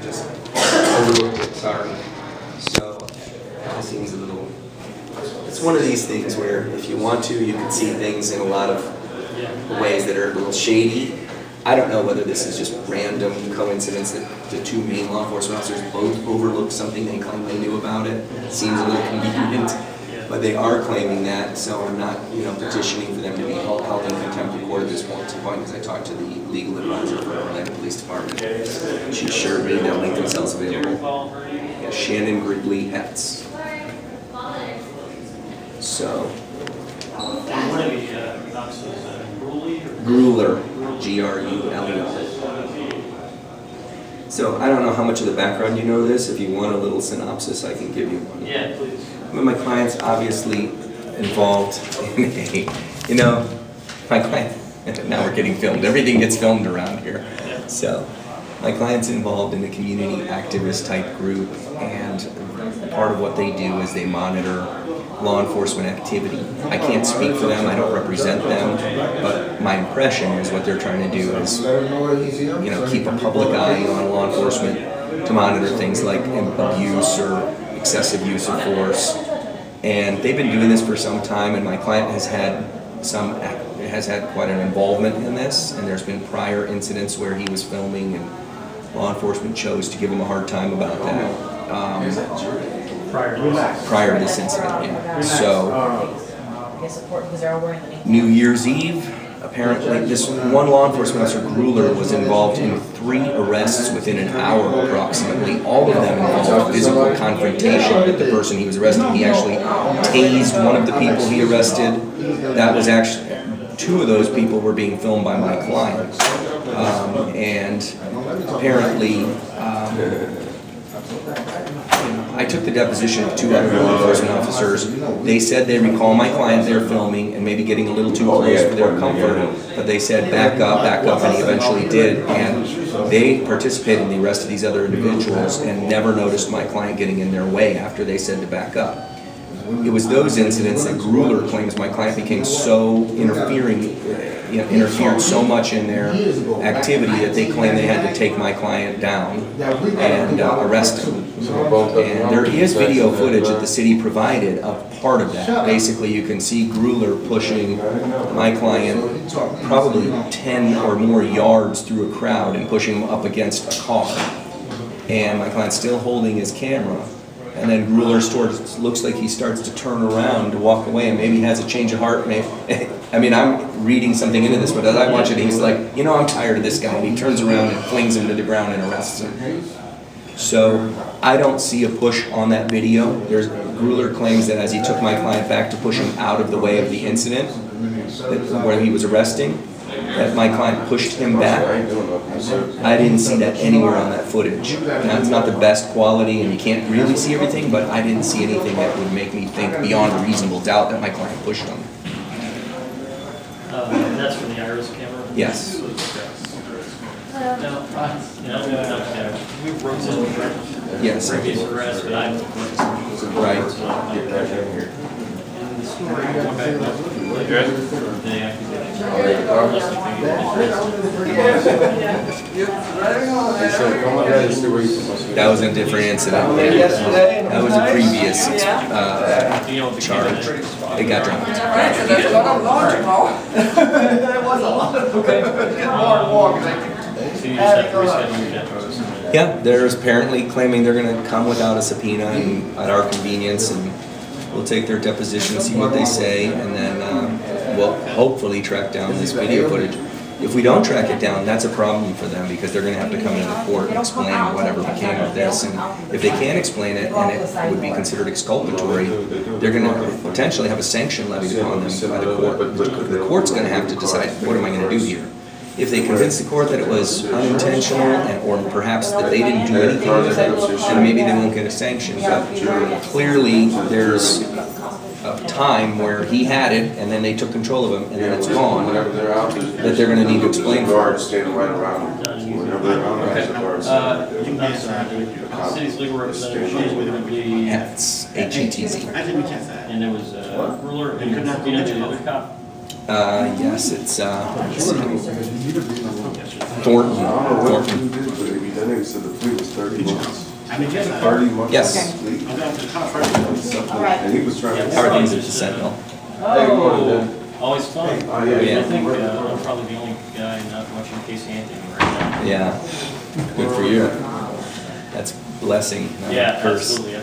just overlooked it, sorry. So, it seems a little, it's one of these things where if you want to, you can see things in a lot of ways that are a little shady. I don't know whether this is just random coincidence that the two main law enforcement officers both overlooked something they claim they knew about it. It seems a little convenient, but they are claiming that, so I'm not, petitioning for them to be held in contempt of court at this point, because I talked to the legal advisor for the Orlando Police Department. She assured me they'll make themselves available. Yeah, Shannon Gridley Hetz. So. Gruler, G-R-U-L-E-R. So I don't know how much of the background you know this. If you want a little synopsis, I can give you one. Yeah, please. My client's obviously involved in my client, now we're getting filmed. Everything gets filmed around here. So my client's involved in a community activist type group, and part of what they do is they monitor law enforcement activity. I can't speak for them, I don't represent them, but my impression is what they're trying to do is, keep a public eye on law enforcement to monitor things like abuse or excessive use of force. And they've been doing this for some time, and my client has had quite an involvement in this, and there's been prior incidents where he was filming and law enforcement chose to give him a hard time about that. Prior to this incident, yeah. So, New Year's Eve, apparently, this one law enforcement officer, Gruler, was involved in 3 arrests within an hour approximately. All of them involved physical confrontation with the person he was arresting. He actually tased one of the people he arrested. That was actually, 2 of those people were being filmed by my client. And apparently, I took the deposition of 2 other law enforcement officers. They said they recall my client there filming and maybe getting a little too close for their comfort, but they said back up, and he eventually did. And they participated in the arrest of these other individuals and never noticed my client getting in their way after they said to back up. It was those incidents that Gruler claims my client became so interfered so much in their activity that they claim they had to take my client down and arrest him. And there is video footage that the city provided of part of that. Basically, you can see Gruler pushing my client probably 10 or more yards through a crowd and pushing him up against a car. And my client's still holding his camera. And then Gruler looks like he starts to turn around to walk away and maybe has a change of heart. I mean, I'm reading something into this, but as I watch it, he's like, I'm tired of this guy. And he turns around and flings him to the ground and arrests him. So I don't see a push on that video. Gruler claims that as he took my client back to push him out of the way of the incident where he was arresting, that my client pushed him back. I didn't see that anywhere on that footage. Now, it's not the best quality and you can't really see everything, but I didn't see anything that would make me think beyond a reasonable doubt that my client pushed him. That's from the IRIS camera? Yes. Yes. Previous arrest, but I right. That was a different incident. That was a previous charge. It got dropped. Yeah, they're apparently claiming they're going to come without a subpoena and at our convenience, and we'll take their deposition, see what they say, and then we'll hopefully track down this video footage. If we don't track it down, that's a problem for them because they're going to have to come into court and explain whatever became of this. And if they can't explain it and it would be considered exculpatory, they're going to potentially have a sanction levied upon them by the court. The court's going to have to decide, what am I going to do here? If they convince the court that it was unintentional or perhaps that they didn't do anything with it, then maybe they won't get a sanction. But clearly there's a time where he had it and then they took control of him and then it's gone, that they're going to need to explain for it. City's legal representative, she's going to be Hetz, H-E-T-Z. And there was Gruler and the other cop. Yes, it's Thornton. That nigga said the plea was 30 months. I mean, yes, 30 months. Yes. Plea. I'm going to the cops right All right. And he was trying to. How are things at the Sentinel? Oh, always fun. Oh, yeah. Yeah. I think I'm probably the only guy not watching Casey Anthony right now. Yeah, good for you. That's a blessing, not a Yeah, curse. absolutely.